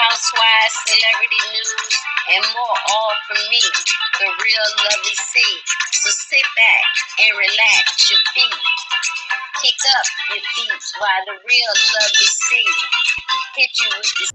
housewives, celebrity news, and more, all from me, the real Lovely C. So sit back and relax your feet. Kick up your feet while the real Lovely C hit you with this.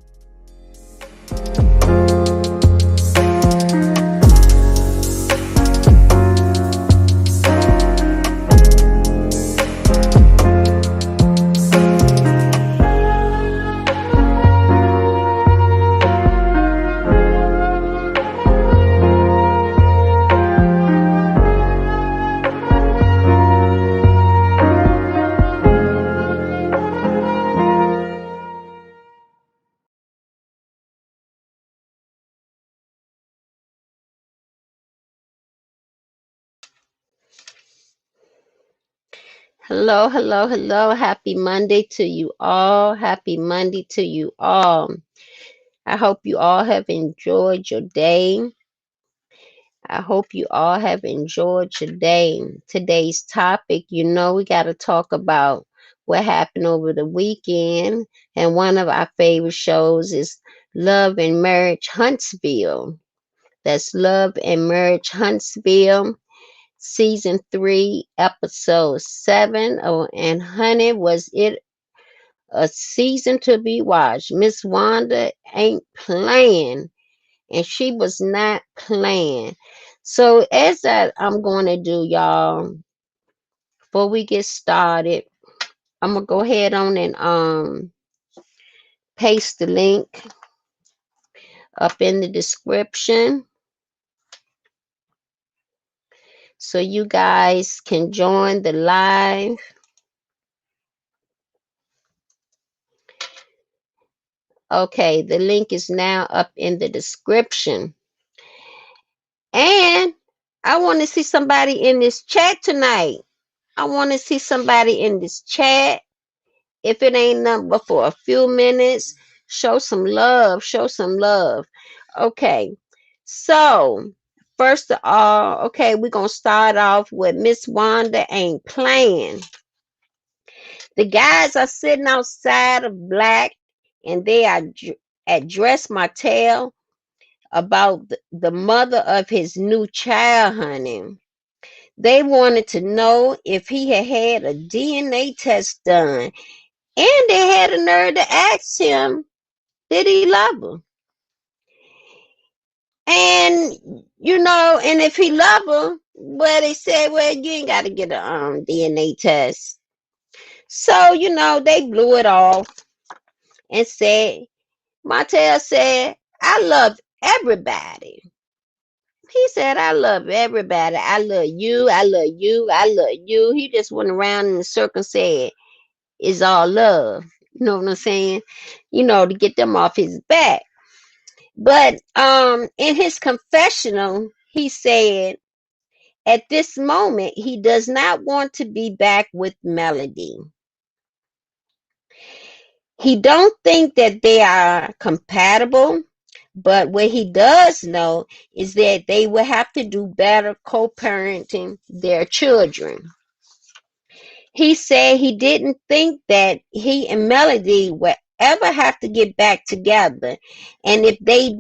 Hello, hello, hello. Happy Monday to you all. Happy Monday to you all. I hope you all have enjoyed your day. I hope you all have enjoyed your day. Today's topic, we got to talk about what happened over the weekend. And one of our favorite shows is Love and Marriage Huntsville. That's Love and Marriage Huntsville. Season 3, episode 7. Oh, and honey, was it a season to be watched. Miss Wanda ain't playing, and she was not playing. So as I'm going to do, y'all, before we get started, I'm going to go ahead on and paste the link up in the description so you guys can join the live. Okay, the link is now up in the description. And I want to see somebody in this chat tonight. I want to see somebody in this chat. If it ain't nothing but for a few minutes, show some love. Show some love. Okay, so first of all, okay, we're going to start off with Miss Wanda ain't playing. The guys are sitting outside of Black, and they are address Martell about the mother of his new child, honey. They wanted to know if he had had a DNA test done. And they had a nerve to ask him, did he love her? And, and if he loved her, well, they said, well, you ain't got to get a DNA test. So, they blew it off and said, Martell said, I love everybody. He said, I love everybody. I love you. I love you. I love you. He just went around in a circle and said, it's all love. You know what I'm saying? To get them off his back. But in his confessional, he said, at this moment, he does not want to be back with Melody. He don't think that they are compatible. But what he does know is that they will have to do better co-parenting their children. He said he didn't think that he and Melody would ever have to get back together. And if they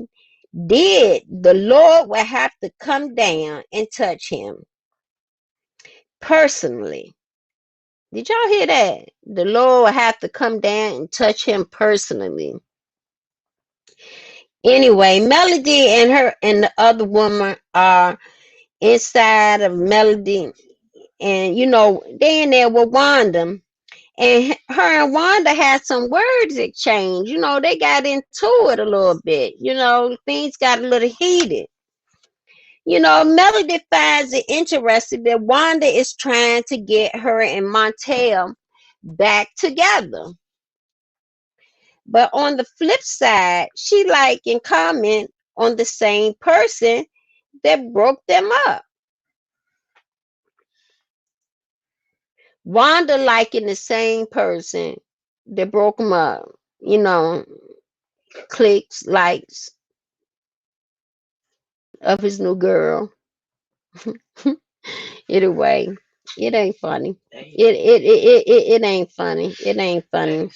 did, the Lord would have to come down and touch him personally. Did y'all hear that? The Lord would have to come down and touch him personally. Anyway, Melody and her and the other woman are inside of Melody, and they in there with Wanda, and her and Wanda had some words exchange. They got into it a little bit. Things got a little heated. Melody finds it interesting that Wanda is trying to get her and Montel back together. But on the flip side, she like and comment on the same person that broke them up. Wanda liking the same person that broke them up. Clicks, likes of his new girl. Anyway, it ain't funny. It ain't funny. It ain't funny.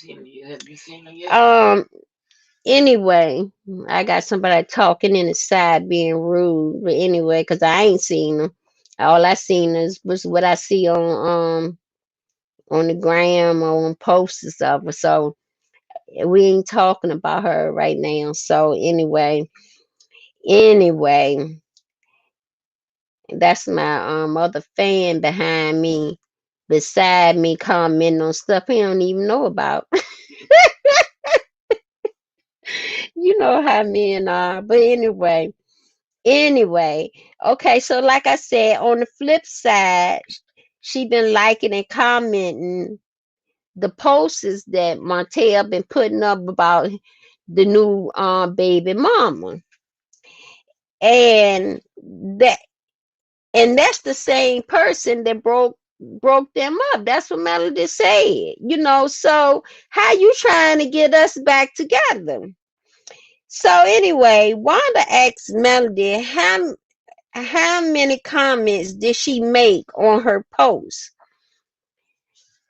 Anyway, I got somebody talking in the side being rude. But anyway, because I ain't seen them. All I seen was what I see on the gram or on posters of her. So we ain't talking about her right now. So anyway, that's my other fan behind me, beside me, commenting on stuff he don't even know about. You know how men are. But anyway, okay. So like I said, on the flip side, she been liking and commenting the posters that Montel been putting up about the new baby mama, and that and that's the same person that broke them up. That's what Melody said. So how you trying to get us back together? So anyway, Wanda asked Melody how many comments did she make on her post.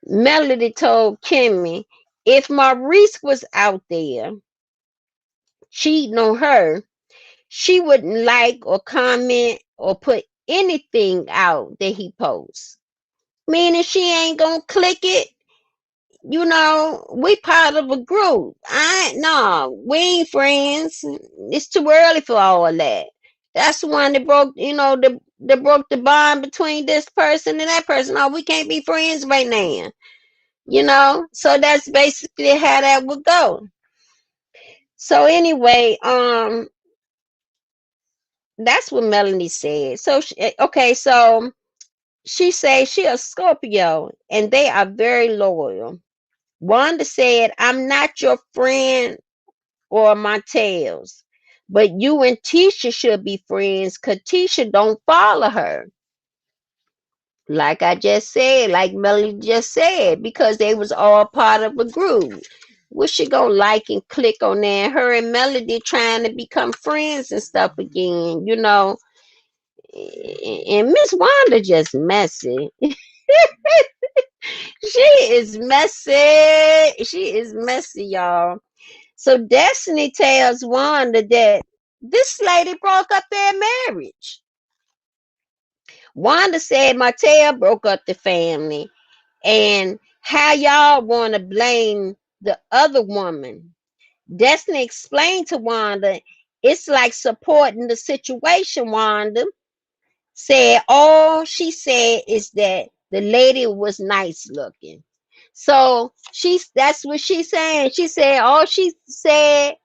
Melody told Kimmy, if Maurice was out there cheating on her, she wouldn't like or comment or put anything out that he posts. Meaning she ain't gonna click it. We part of a group. No, we ain't friends. It's too early for all of that. That's the one that broke, that broke the bond between this person and that person. Oh, we can't be friends right now. So that's basically how that would go. So anyway, that's what Melanie said. So okay, so she says she a Scorpio and they are very loyal. Wanda said, I'm not your friend or my tails, but you and Tisha should be friends because Tisha don't follow her. Like I just said, like Melanie just said, because they was all part of a group. What she gonna like and click on there? Her and Melody trying to become friends and stuff again, And Miss Wanda just messy. She is messy. She is messy, y'all. So Destiny tells Wanda that this lady broke up their marriage. Wanda said Martell broke up the family. And how y'all want to blame the other woman? Destiny explained to Wanda, it's like supporting the situation, Wanda. Said all she said is that the lady was nice looking. So that's what she's saying. She said all she said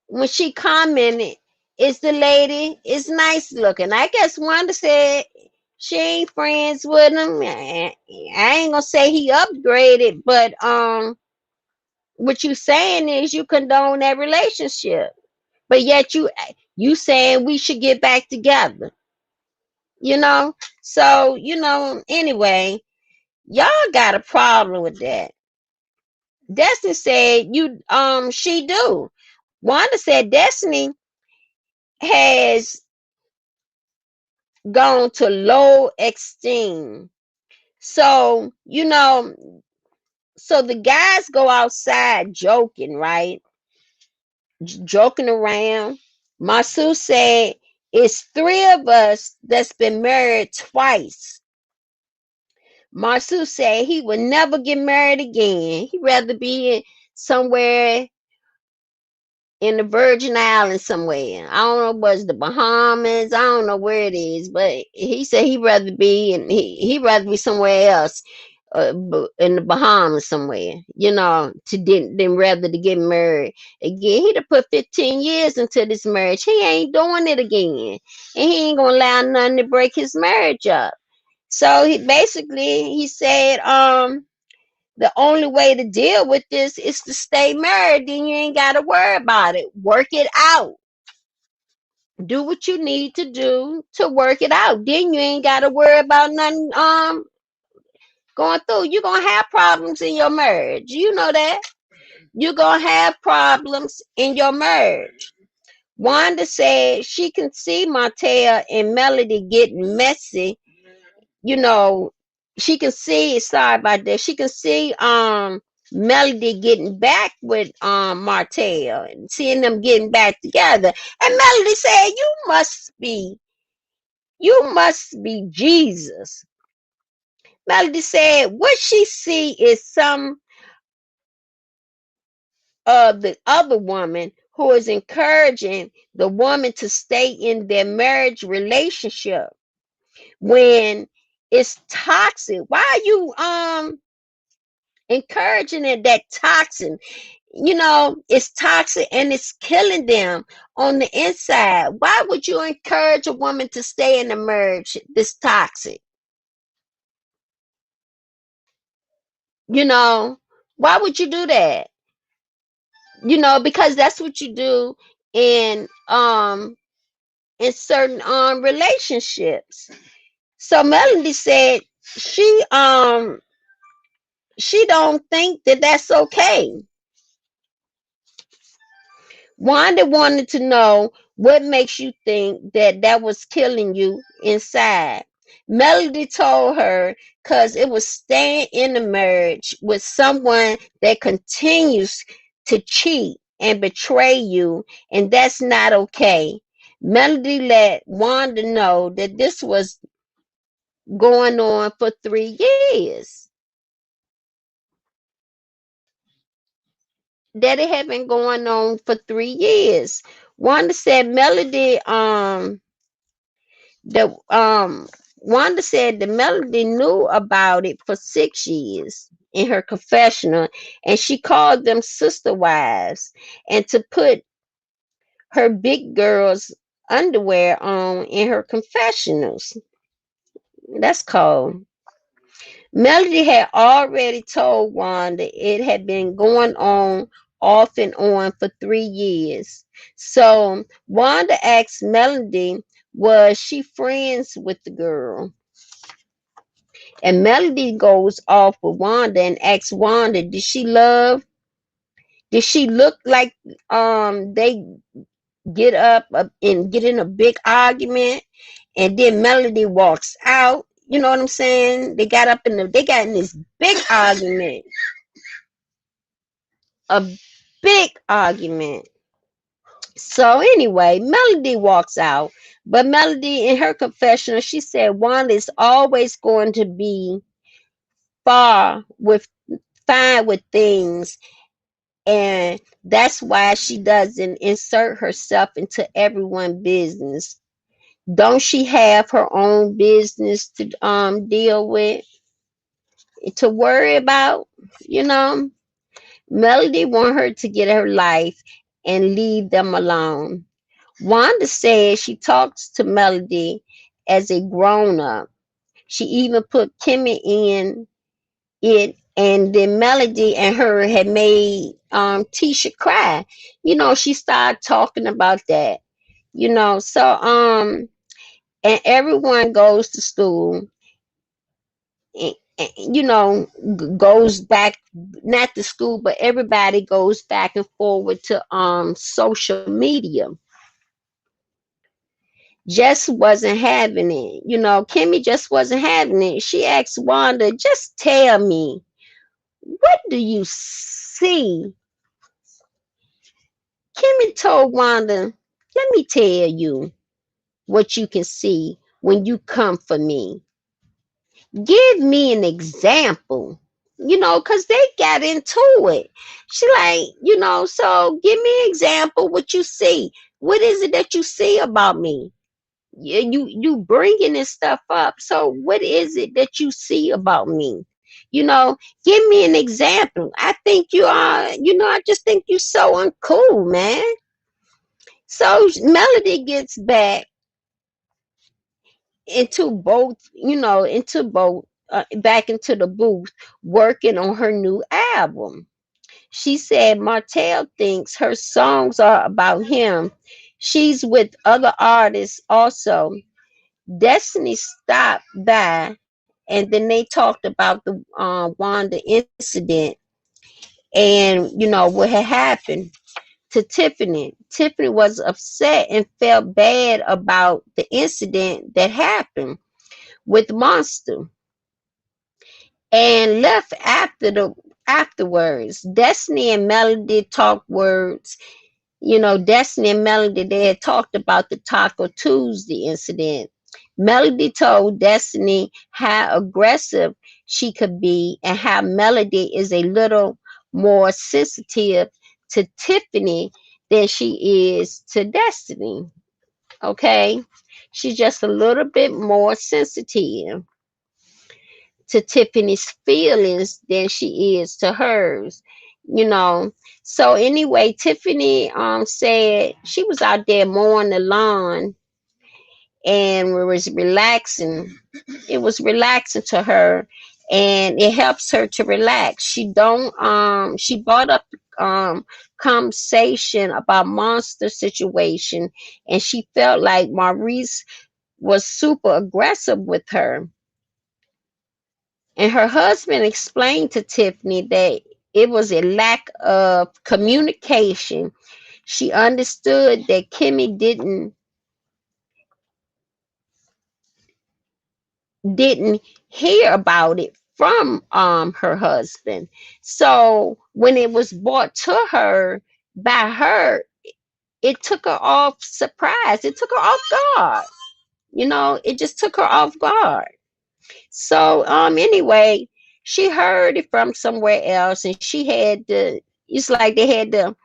when she commented is the lady is nice looking. I guess Wanda said she ain't friends with him. I ain't gonna say he upgraded, but what you saying is you condone that relationship. But yet you saying we should get back together. You know? So, anyway, y'all got a problem with that. Destiny said she do. Wanda said Destiny has gone to low esteem. So, so the guys go outside joking, right? Joking around. Masu said, it's three of us that's been married twice. Masu said he would never get married again. He'd rather be somewhere in the Virgin Islands somewhere. I don't know what's the Bahamas. I don't know where it is, but he said he'd rather be he'd rather be somewhere else, in the Bahamas somewhere. Than rather to get married again. He'd have put 15 years into this marriage. He ain't doing it again, and he ain't gonna allow nothing to break his marriage up. So he said the only way to deal with this is to stay married. Then you ain't got to worry about it. Work it out. Do what you need to do to work it out. Then you ain't got to worry about nothing going through. You're going to have problems in your marriage. You know that. You're going to have problems in your marriage. Wanda said she can see Montel and Melody getting messy. She can see, sorry about that. She can see Melody getting back with Martell and seeing them getting back together. And Melody said, you must be Jesus. Melody said what she see is some of the other woman who is encouraging the woman to stay in their marriage relationship when it's toxic. Why are you encouraging it, that toxin? It's toxic and it's killing them on the inside. Why would you encourage a woman to stay in a marriage that's toxic? You know, why would you do that? Because that's what you do in certain relationships. So Melody said she don't think that that's okay. Wanda wanted to know what makes you think that that was killing you inside. Melody told her because it was staying in a marriage with someone that continues to cheat and betray you, and that's not okay. Melody let Wanda know that this was going on for 3 years. That it had been going on for 3 years. Wanda said Wanda said the Melody knew about it for 6 years in her confessional, and she called them sister wives, and to put her big girl's underwear on in her confessionals. That's cold. Melody had already told Wanda it had been going on off and on for 3 years. So Wanda asked Melody, was she friends with the girl? And Melody goes off with Wanda and asks Wanda, did she look like they get up and get in a big argument, and then Melody walks out? You know what I'm saying? They got in this big argument, a big argument. So anyway, Melody walks out, but Melody in her confessional, she said Wanda is always going to be far with fine with things, and that's why she doesn't insert herself into everyone's business. Don't she have her own business to deal with, to worry about? You know, Melody want her to get her life and leave them alone. Wanda says she talks to Melody as a grown up. She even put Kimmy in it, and then Melody and her had made Tisha cry. She started talking about that. And everyone goes to school, goes back, not to school, but everybody goes back and forward to social media. Just wasn't having it. Kimmy just wasn't having it. She asked Wanda, just tell me, what do you see? Kimmy told Wanda, let me tell you what you can see when you come for me. Give me an example, because they got into it. She like, so give me an example what you see. What is it that you see about me? You bringing this stuff up. So what is it that you see about me? Give me an example. I think you are, I just think you so uncool, man. So Melody gets back back into the booth working on her new album. She said Martell thinks her songs are about him. She's with other artists also. Destiny stopped by, and then they talked about the Wanda incident, and what had happened to Tiffany. Tiffany was upset and felt bad about the incident that happened with Monster. and left afterwards. Destiny and Melody talked words. Destiny and Melody, they had talked about the Taco Tuesday incident. Melody told Destiny how aggressive she could be and how Melody is a little more sensitive to Tiffany than she is to Destiny. Okay? She's just a little bit more sensitive to Tiffany's feelings than she is to hers. You know. So anyway, Tiffany said she was out there mowing the lawn and was relaxing. It was relaxing to her and it helps her to relax. She brought up conversation about monster situation and she felt like Maurice was super aggressive with her. And her husband explained to Tiffany that it was a lack of communication. She understood that Kimmy didn't hear about it from her husband. So when it was brought to her by her, it took her off surprise. It took her off guard. It just took her off guard. So anyway, she heard it from somewhere else and she had to it's like they had to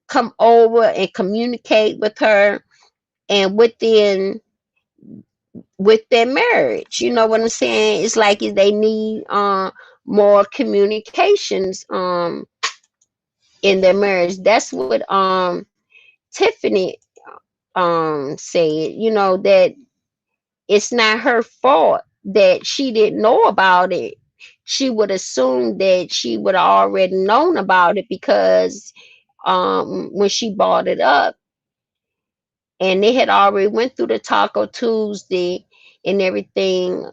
come over and communicate with her and with their marriage. You know what I'm saying? It's like they need more communications in their marriage. That's what Tiffany said, that it's not her fault that she didn't know about it. She would assume that she would have already known about it because when she brought it up and they had already went through the Taco Tuesday and everything,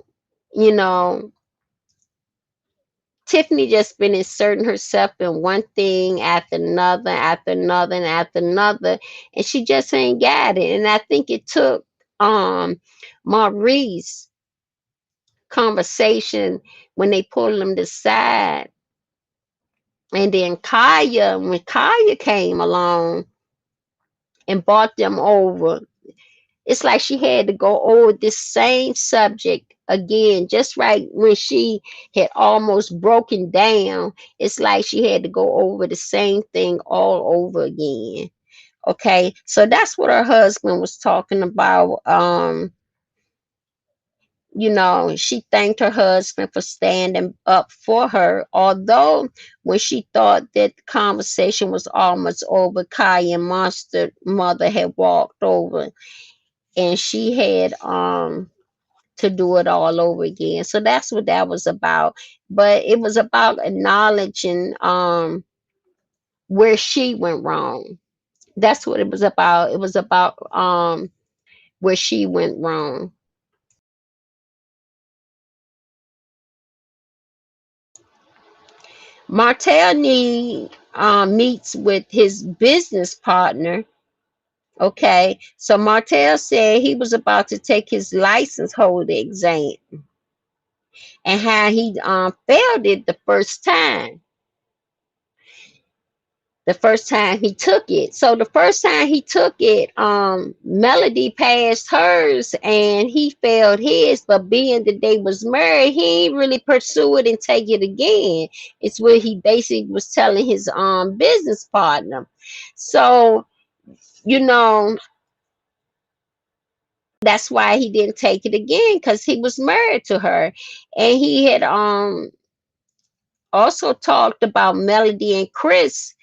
you know, Tiffany just been inserting herself in one thing after another, and after another, and she just ain't got it. And I think it took Maurice conversation when they pulled them aside. And then when Kaya came along and brought them over, it's like she had to go over this same subject again, just right when she had almost broken down. It's like she had to go over the same thing all over again. Okay, so that's what her husband was talking about. She thanked her husband for standing up for her, although when she thought that the conversation was almost over, Kai and Monster mother had walked over and she had to do it all over again. So that's what that was about. But it was about acknowledging where she went wrong. That's what it was about. It was about where she went wrong. Martell meets with his business partner. Okay, so Martell said he was about to take his license holder exam and how he failed it the first time he took it. So the first time he took it, Melody passed hers and he failed his. But being that they was married, he ain't really pursue it and take it again. It's what he basically was telling his business partner. So you know that's why he didn't take it again because he was married to her, and he had also talked about Melody and Chris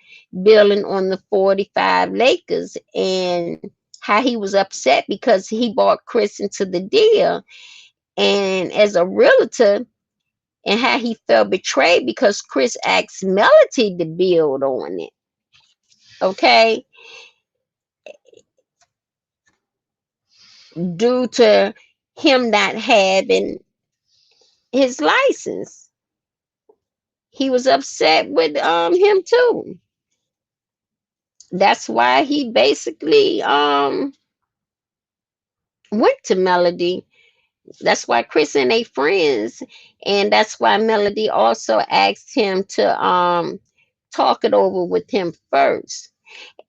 building on the 45 Lakers and how he was upset because he bought Chris into the deal. And as a realtor, and how he felt betrayed because Chris asked Melody to build on it. Okay. Due to him not having his license. He was upset with him too. That's why he basically went to Melody, That's why Chris and they friends, and that's why Melody also asked him to talk it over with him first.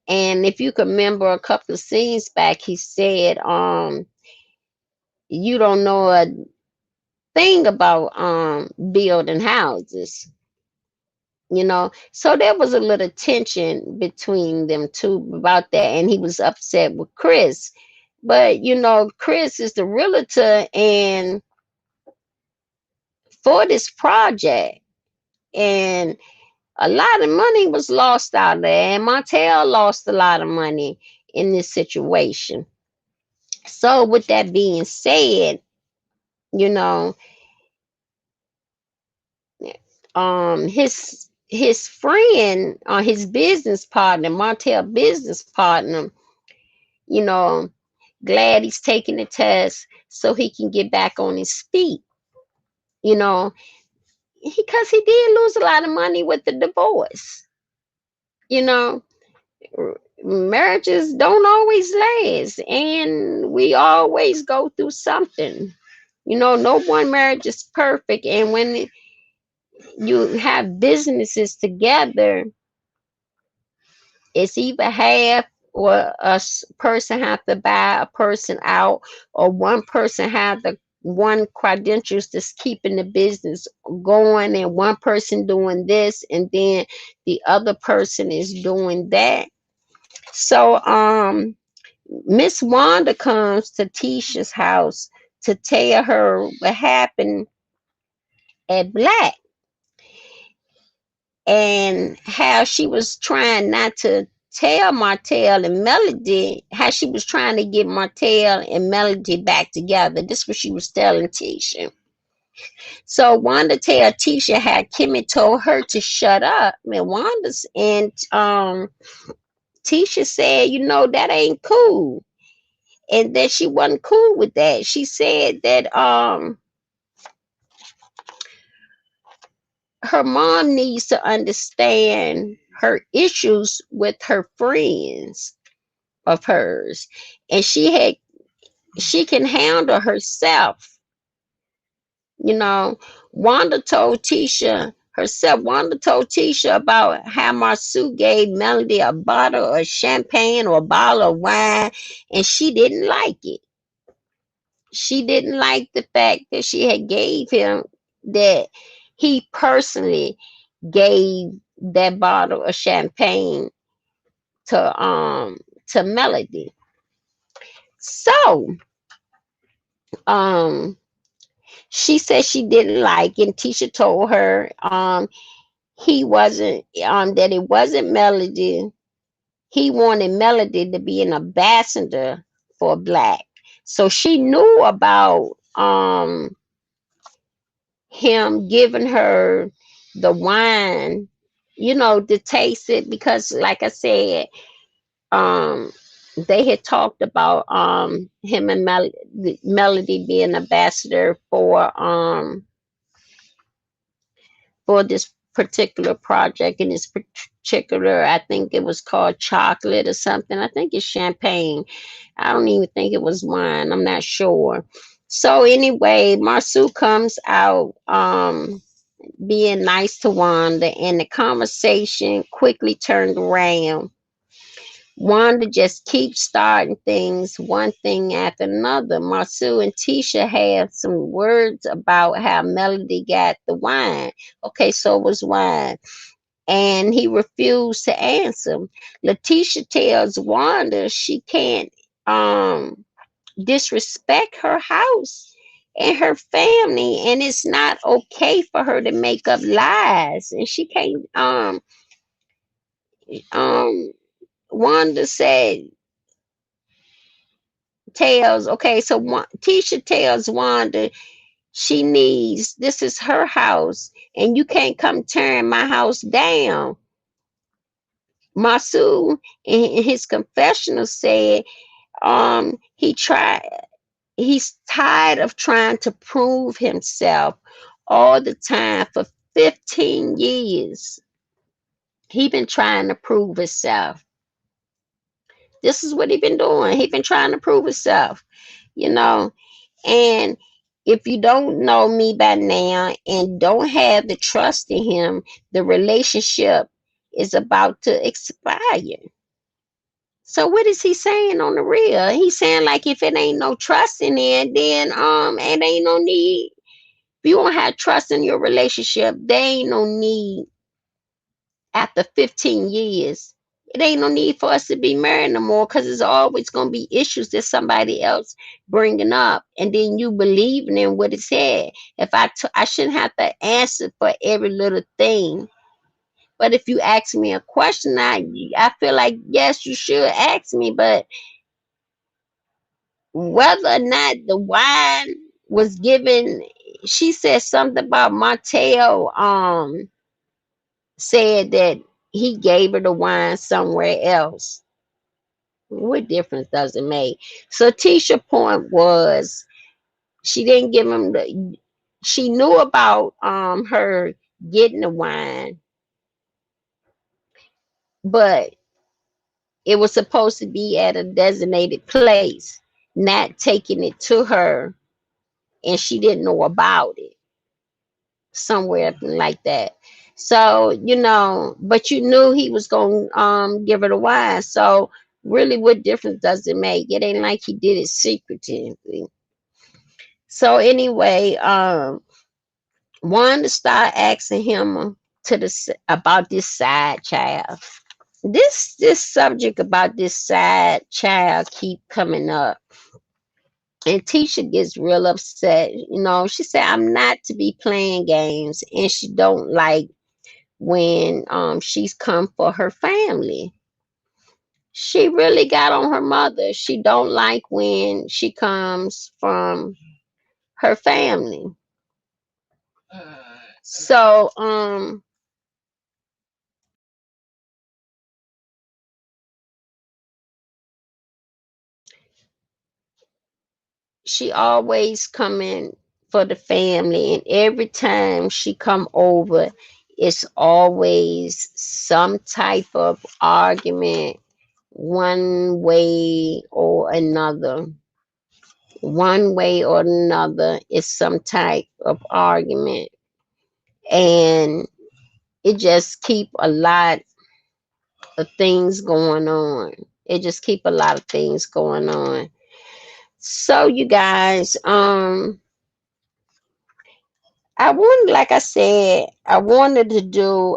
And if you can remember a couple of scenes back, he said, you don't know a thing about building houses, you know. So there was a little tension between them two about that, and he was upset with Chris. But you know, Chris is the realtor and for this project, and a lot of money was lost out there, and Montel lost a lot of money in this situation. So with that being said, you know, his friend, his business partner, Montel business partner, you know, glad he's taking the test so he can get back on his feet, you know, because he did lose a lot of money with the divorce, you know. Marriages don't always last, and we always go through something. You know, no one marriage is perfect, and when you have businesses together, it's either half or person have to buy a person out, or one person have the one credentials that's keeping the business going, and one person doing this, and then the other person is doing that. So Miss Wanda comes to Tisha's house to tell her what happened at Black, and how she was trying not to tell Martell and Melody, how she was trying to get Martell and Melody back together. This was she was telling Tisha. So Wanda tell Tisha how Kimmy told her to shut up. And Wanda's and Tisha said, you know, that ain't cool. And that she wasn't cool with that. She said that her mom needs to understand her issues with her friends of hers, and she can handle herself, you know. Wanda told Tisha about how Marsu gave Melody a bottle of champagne or a bottle of wine, and she didn't like it. She didn't like the fact that she had gave him that he personally gave that bottle of champagne to Melody. So um she said she didn't like it, and Tisha told her he wasn't that it wasn't Melody. He wanted Melody to be an ambassador for Black. So she knew about him giving her the wine, you know, to taste it, because like I said, um they had talked about him and Melody being ambassador for this particular project, and this particular, I think it was called chocolate or something. I think it's champagne. I don't even think it was wine. I'm not sure. So anyway, Marsu comes out being nice to Wanda, and the conversation quickly turned around. Wanda just keeps starting things, one thing after another. Marsu and Tisha had some words about how Melody got the wine. Okay, so it was wine. And he refused to answer. Letitia tells Wanda she can't disrespect her house and her family, and it's not okay for her to make up lies. And she can't um Wanda said tells okay, so Tisha tells Wanda she needs, this is her house, and you can't come tearing my house down. Masu in his confessional said he's tired of trying to prove himself all the time. For 15 years he been trying to prove himself. This is what he been doing. He been trying to prove himself, you know. And If you don't know me by now and don't have the trust in him, the relationship is about to expire. So what is he saying on the real? He's saying like if it ain't no trust in it, then it ain't no need. If you don't have trust in your relationship, there ain't no need after 15 years. It ain't no need for us to be married no more because there's always going to be issues that somebody else bringing up. And then you believing in what it said. If I shouldn't have to answer for every little thing. But if you ask me a question, I feel like, yes, you should ask me. But whether or not the wine was given, she said something about Martell said that he gave her the wine somewhere else. What difference does it make? So Tisha's point was she didn't give him the, she knew about her getting the wine, but it was supposed to be at a designated place, not taking it to her, and she didn't know about it somewhere like that. So, but you knew he was gonna give her the wine. So really what difference does it make? It ain't like he did it secretly. So anyway, wanted to start asking him about this side child. This subject about this side child keep coming up. And Tisha gets real upset. She said, I'm not to be playing games, and she don't like when she's come for her family. She really got on her mother. She don't like when she comes from her family. So she always coming for the family, and every time she come over, it's always some type of argument, one way or another. One way or another, it's some type of argument, and it just keep a lot of things going on. It just keep a lot of things going on. So you guys, like I said, I wanted to do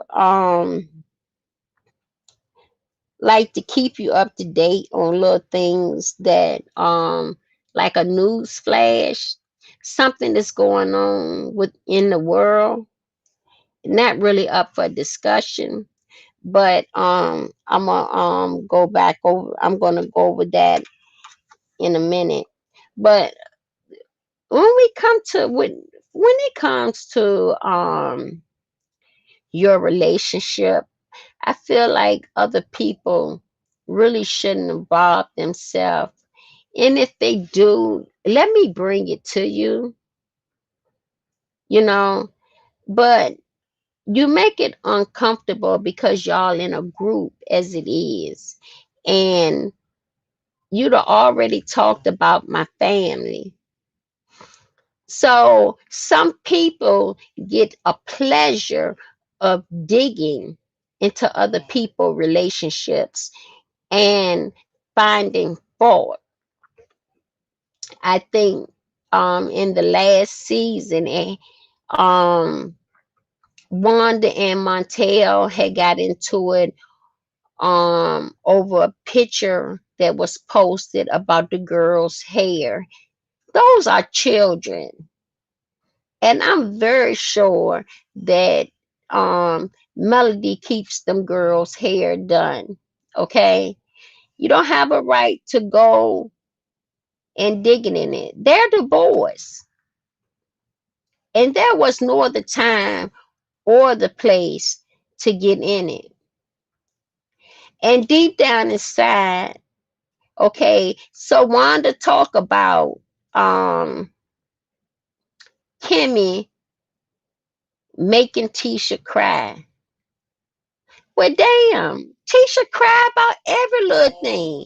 like to keep you up to date on little things that like a news flash, something that's going on within the world, not really up for discussion, but I'm gonna go over that in a minute. But when it comes to your relationship, I feel like other people really shouldn't involve themselves. And if they do, let me bring it to you, you know, but you make it uncomfortable because y'all in a group as it is. And you'd already talked about my family. So some people get a pleasure of digging into other people's relationships and finding fault. I think in the last season, um Wanda and Montel had got into it over a picture that was posted about the girl's hair. Those are children. And I'm very sure that Melody keeps them girls' hair done. Okay? You don't have a right to go and digging in it. They're the boys. And there was no other time or the place to get in it. And deep down inside, okay, so Wanda talk about um Kimmy making Tisha cry. Well, damn, Tisha cry about every little thing.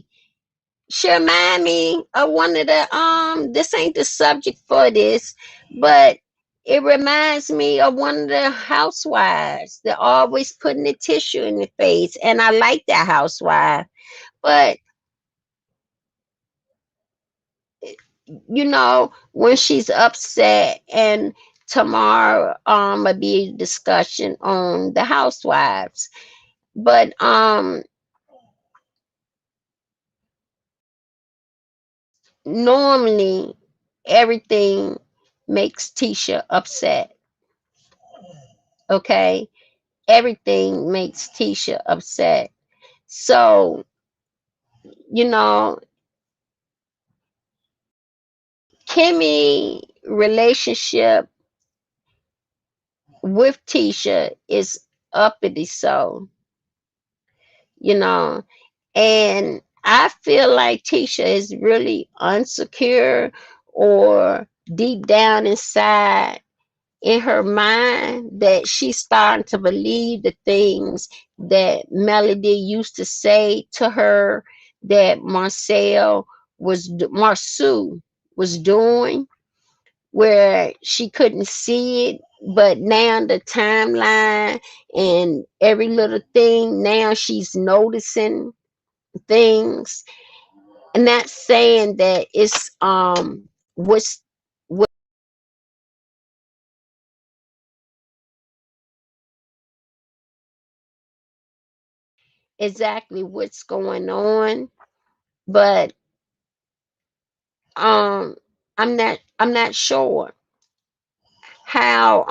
she remind me of one of the this ain't the subject for this, but it reminds me of one of the housewives that always putting the tissue in the face. And I like that housewife. But when she's upset, and tomorrow will be a discussion on the housewives. But normally everything makes Tisha upset. Okay, everything makes Tisha upset. So, you know, Kimmy relationship with Tisha is uppity so, you know, and I feel like Tisha is really unsecure, or deep down inside in her mind that she's starting to believe the things that Melody used to say to her that Marceau was doing, where she couldn't see it, but now the timeline and every little thing, now she's noticing things. And not saying that it's what exactly what's going on, but um I'm not sure how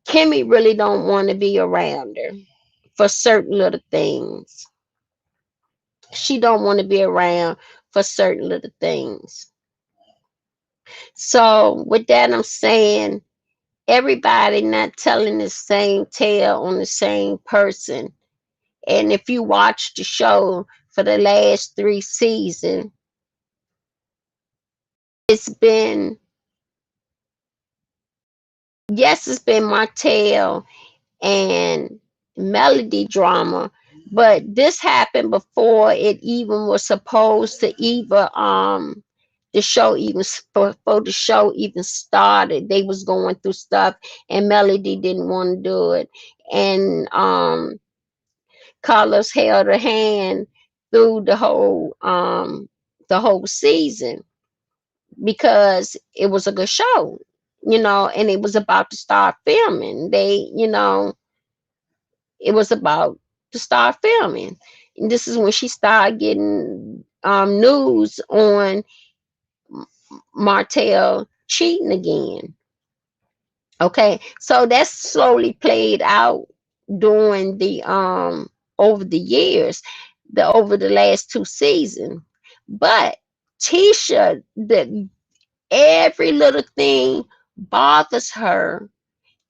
Kimmy really don't want to be around her for certain little things. She don't want to be around for certain little things. So with that, I'm saying everybody not telling the same tale on the same person. And if you watch the show for the last 3 seasons, it's been, yes, it's been Martell and Melody drama, but this happened before it even was supposed to even the show even before the show even started. They was going through stuff, and Melody didn't want to do it, and Carlos held her hand through the whole season, because it was a good show, and it was about to start filming. It was about to start filming. And this is when she started getting news on Martell cheating again. Okay, so that's slowly played out during the over the years, the over the last 2 seasons. But Tisha, the every little thing bothers her,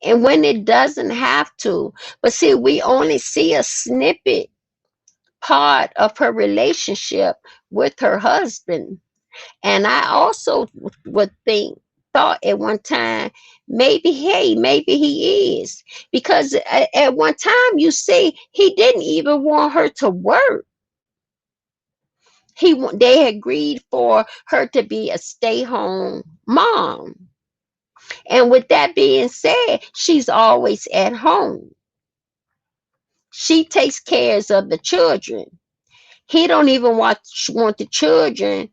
and when it doesn't have to. But see, we only see a snippet part of her relationship with her husband. And I also would thought at one time, maybe he is, because at one time you see he didn't even want her to work. They agreed for her to be a stay-home mom. And with that being said, she's always at home. She takes care of the children. He don't even want the children,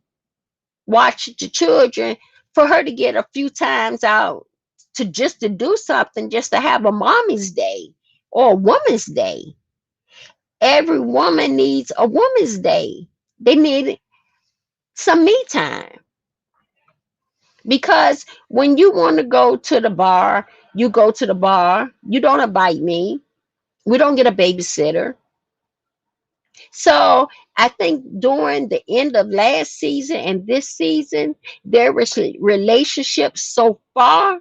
watch the children, for her to get a few times out to do something, just to have a mommy's day or a woman's day. Every woman needs a woman's day. They need some me time, because when you want to go to the bar, you go to the bar. You don't invite me. We don't get a babysitter. So I think during the end of last season and this season, their relationship so far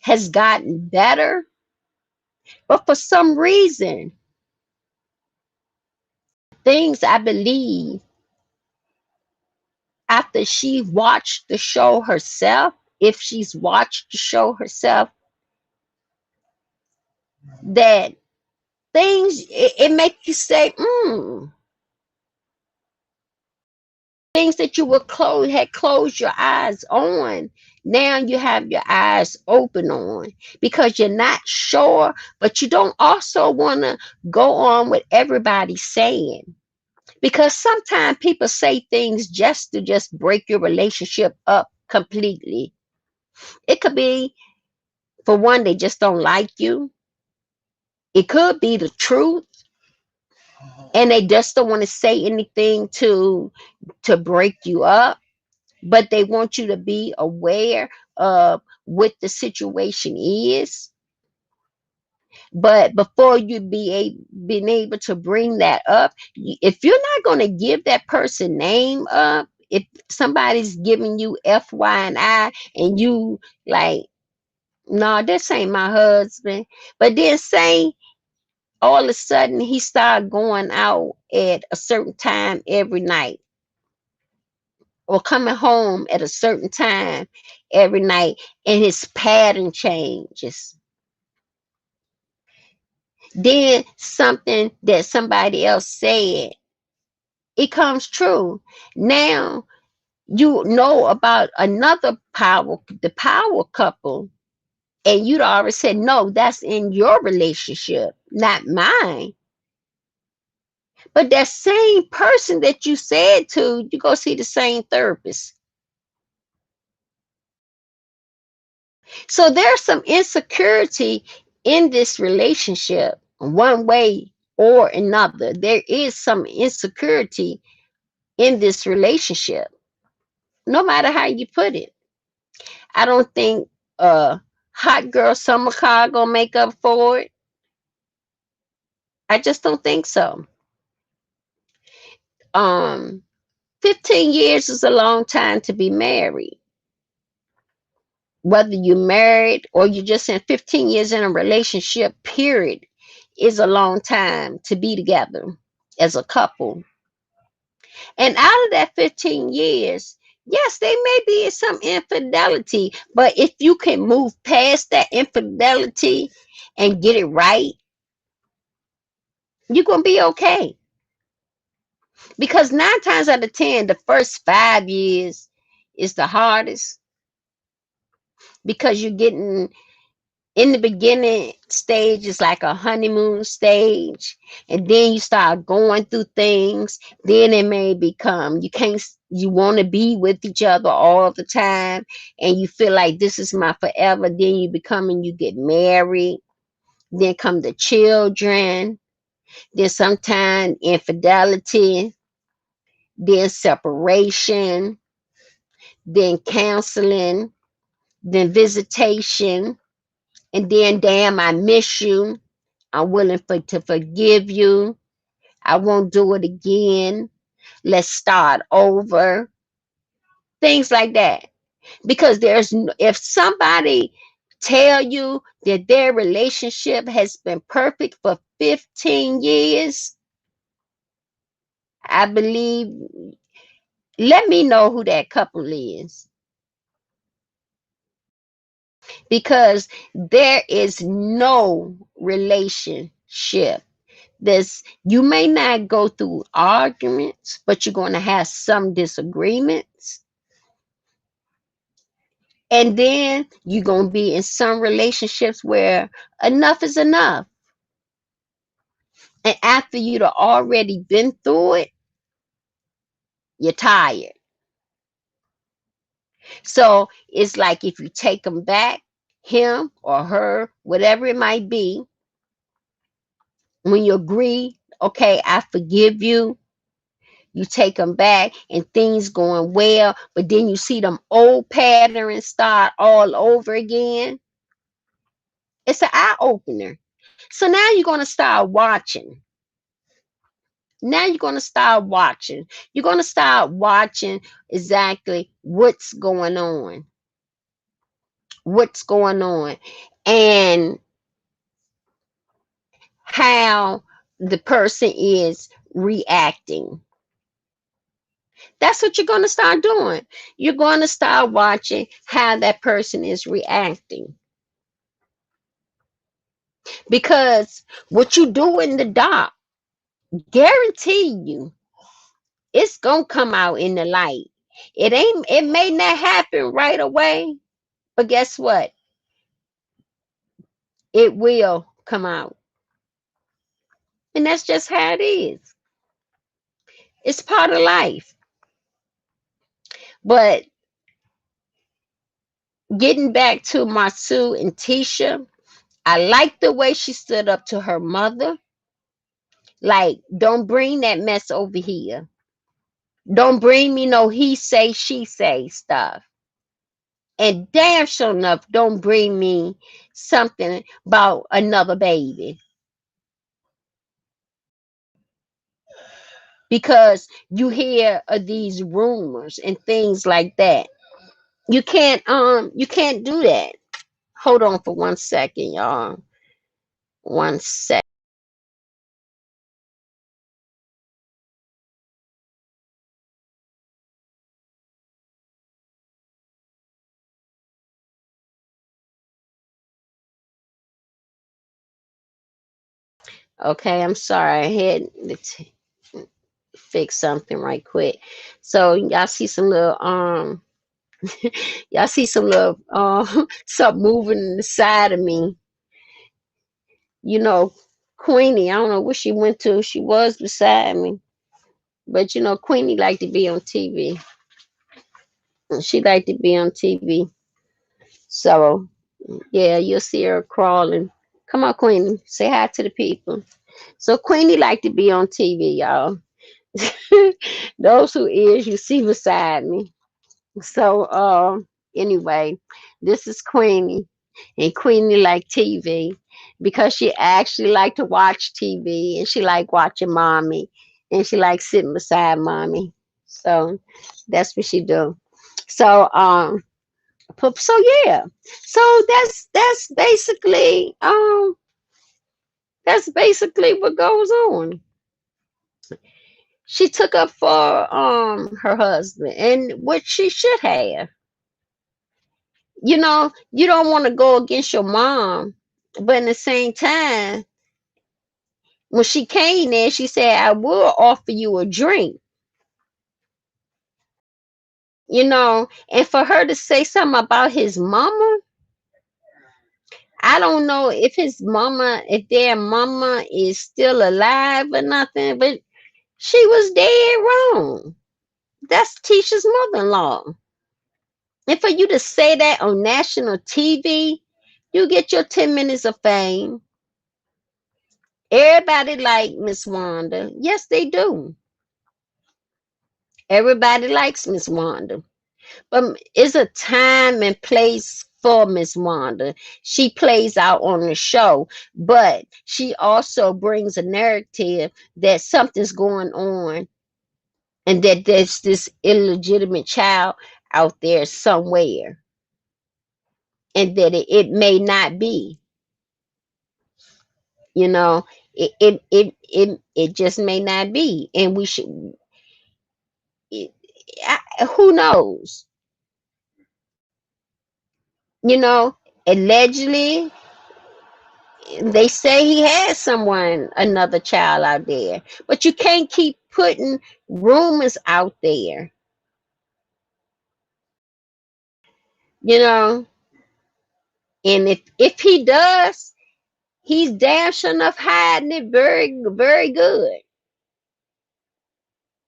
has gotten better. But for some reason, things I believe, after she watched the show herself, if she's watched the show herself, that things, it makes you say, things that you were had closed your eyes on. Now you have your eyes open on because you're not sure, but you don't also want to go on with everybody saying. Because sometimes people say things just to just break your relationship up completely. It could be, for one, they just don't like you. It could be the truth, and they just don't want to say anything to break you up, but they want you to be aware of what the situation is. But before you being able to bring that up, if you're not going to give that person name up, if somebody's giving you F, Y, and I, and you like, no, this ain't my husband. But then say all of a sudden he started going out at a certain time every night, or coming home at a certain time every night, and his pattern changes. Then something that somebody else said, it comes true. Now you know about another the power couple, and you'd already said, no, that's in your relationship, not mine. But that same person that you said to, you go see the same therapist. So there's some insecurity in this relationship, one way or another. There is some insecurity in this relationship, no matter how you put it. I don't think hot girl summer car gonna make up for it. I just don't think so. Um, 15 years is a long time to be married. Whether you're married or you're just in 15 years in a relationship, period, is a long time to be together as a couple. And out of that 15 years, yes, there may be some infidelity, but if you can move past that infidelity and get it right, you're going to be okay. Because 9 times out of 10, the first 5 years is the hardest because you're getting in the beginning stage is like a honeymoon stage, and then you start going through things. Then it may become you want to be with each other all the time, and you feel like this is my forever. Then you get married, then come the children, then sometimes infidelity, then separation, then counseling, then visitation, and then damn, I miss you. I'm willing to forgive you. I won't do it again. Let's start over. Things like that. Because if somebody tell you that their relationship has been perfect for 15 years, I believe, let me know who that couple is. Because there is no relationship. You may not go through arguments, but you're going to have some disagreements. And then you're going to be in some relationships where enough is enough. And after you've already been through it, you're tired. So it's like if you take them back, him or her, whatever it might be, when you agree, okay, I forgive you, you take them back and things going well, but then you see them old patterns start all over again. It's an eye opener. So now you're going to start watching. Now you're going to start watching. You're going to start watching exactly what's going on. What's going on. And how the person is reacting. That's what you're going to start doing. You're going to start watching how that person is reacting. Because what you do in the dark, guarantee you, it's gonna come out in the light. It may not happen right away, but guess what? It will come out. And that's just how it is. It's part of life. But getting back to Marsu and Tisha, I like the way she stood up to her mother. Like, don't bring that mess over here. Don't bring me no he say, she say stuff. And damn sure enough, don't bring me something about another baby. Because you hear of these rumors and things like that. You can't do that. Hold on for 1 second, y'all. 1 sec. Okay, I'm sorry. I had to fix something right quick. So y'all see some little y'all see some little something moving in the side of me. You know, Queenie, I don't know where she went to. She was beside me. But you know, Queenie liked to be on TV. She liked to be on TV. So yeah, you'll see her crawling. Come on, Queenie. Say hi to the people. So Queenie liked to be on TV, y'all. Those who is you see beside me. So anyway, this is Queenie. And Queenie like TV because she actually like to watch TV and she like watching mommy and she like sitting beside mommy. So that's what she do. So so yeah. So that's basically what goes on. She took up for her husband and what she should have. You know, you don't want to go against your mom, but in the same time, when she came there, she said, I will offer you a drink, you know, and for her to say something about his mama, I don't know if his mama, if their mama is still alive or nothing, but she was dead wrong. That's Tisha's mother-in-law. And for you to say that on national TV, you get your 10 minutes of fame. Everybody like Miss Wanda. Yes, they do. Everybody likes Miss Wanda. But it's a time and place for Miss Wanda. She plays out on the show, but she also brings a narrative that something's going on and that there's this illegitimate child out there somewhere and that it may not be, you know, it just may not be. And we should, it, who knows? You know, allegedly, they say he has someone, another child out there. But you can't keep putting rumors out there, you know. And if he does, he's damn sure enough hiding it very, very good.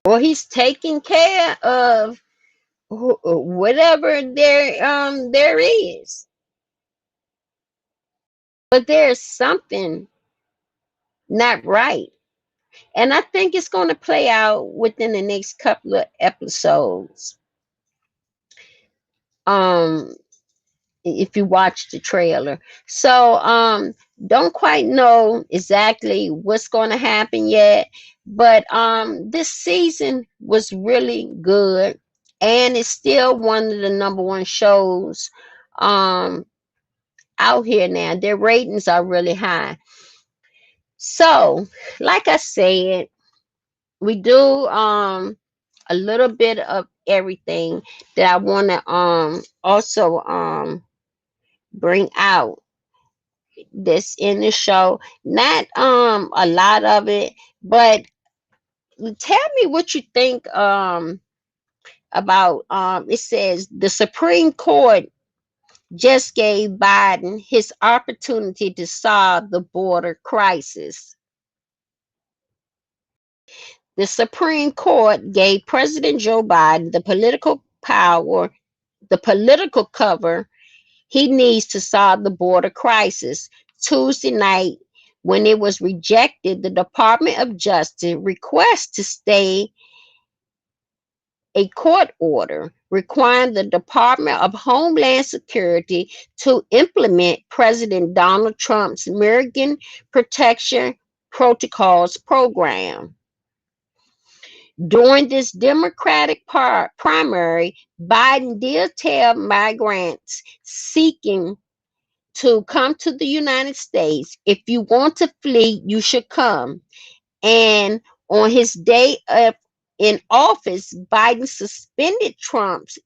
Or he's taking care of whatever there is. But there's something not right. And I think it's going to play out within the next couple of episodes. Um, if you watch the trailer. So don't quite know exactly what's going to happen yet, but this season was really good and it's still one of the number one shows um out here now. Their ratings are really high. So, like I said, we do a little bit of everything that I want to also bring out. that's in the show. Not a lot of it, but tell me what you think about it says the Supreme Court just gave Biden his opportunity to solve the border crisis. The Supreme Court gave President Joe Biden the political cover he needs to solve the border crisis Tuesday night when it was rejected the Department of Justice request to stay a court order requiring the Department of Homeland Security to implement President Donald Trump's Migrant Protection Protocols program. During this Democratic primary, Biden did tell migrants seeking to come to the United States, if you want to flee, you should come. And on his day of in office, Biden suspended Trump's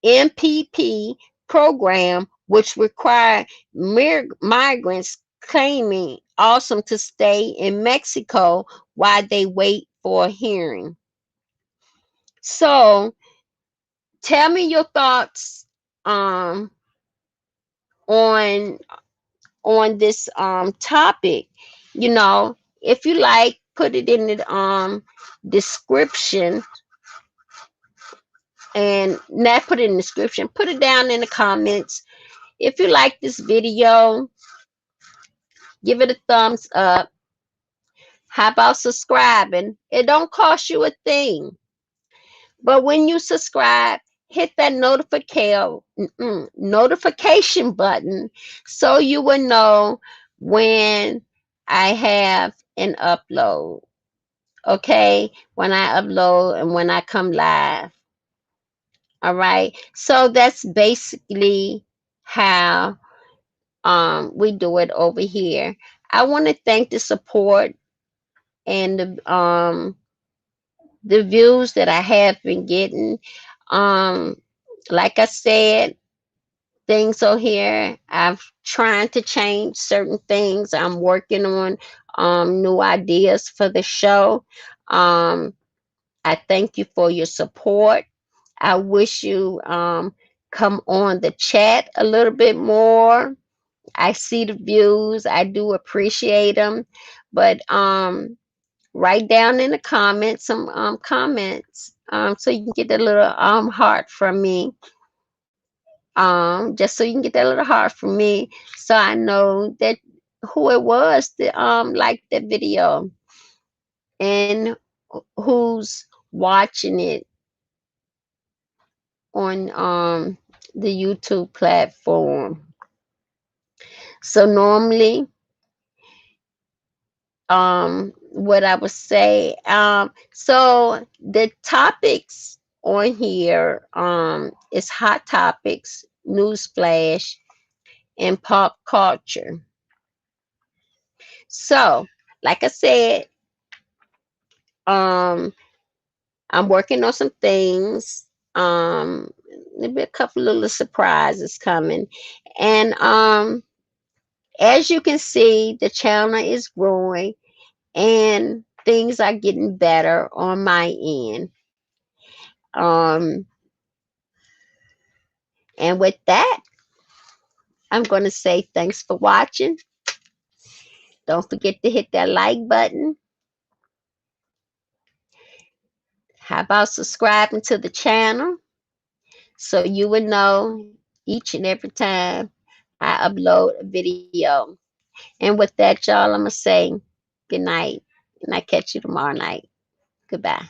MPP program, which required migrants claiming awesome to stay in Mexico while they wait for a hearing. So tell me your thoughts um, on this topic. You know, if you like, put it in the description, and not put it in the description, put it down in the comments. If you like this video, give it a thumbs up. How about subscribing? It don't cost you a thing. But when you subscribe, hit that notification button so you will know when I have an upload. Okay? When I upload and when I come live. All right? So that's basically how we do it over here. I want to thank the support and the views that I have been getting. Um, like I said, things on here, I've trying to change certain things. I'm working on new ideas for the show. Um, I thank you for your support. I wish you come on the chat a little bit more. I see the views. I do appreciate them. But write down in the comments some comments so you can get a little heart from me. Just so you can get that little heart from me, so I know that who it was that liked that video and who's watching it on the YouTube platform. So normally what I would say so the topics on here is hot topics, news flash, and pop culture. So like I said, um I'm working on some things. Maybe a couple little surprises coming. And as you can see, the channel is growing and things are getting better on my end. Um, and with that, I'm going to say thanks for watching. Don't forget to hit that like button. How about subscribing to the channel so you will know each and every time I upload a video. And with that, y'all, I'm going to say good night, and I catch you tomorrow night. Goodbye.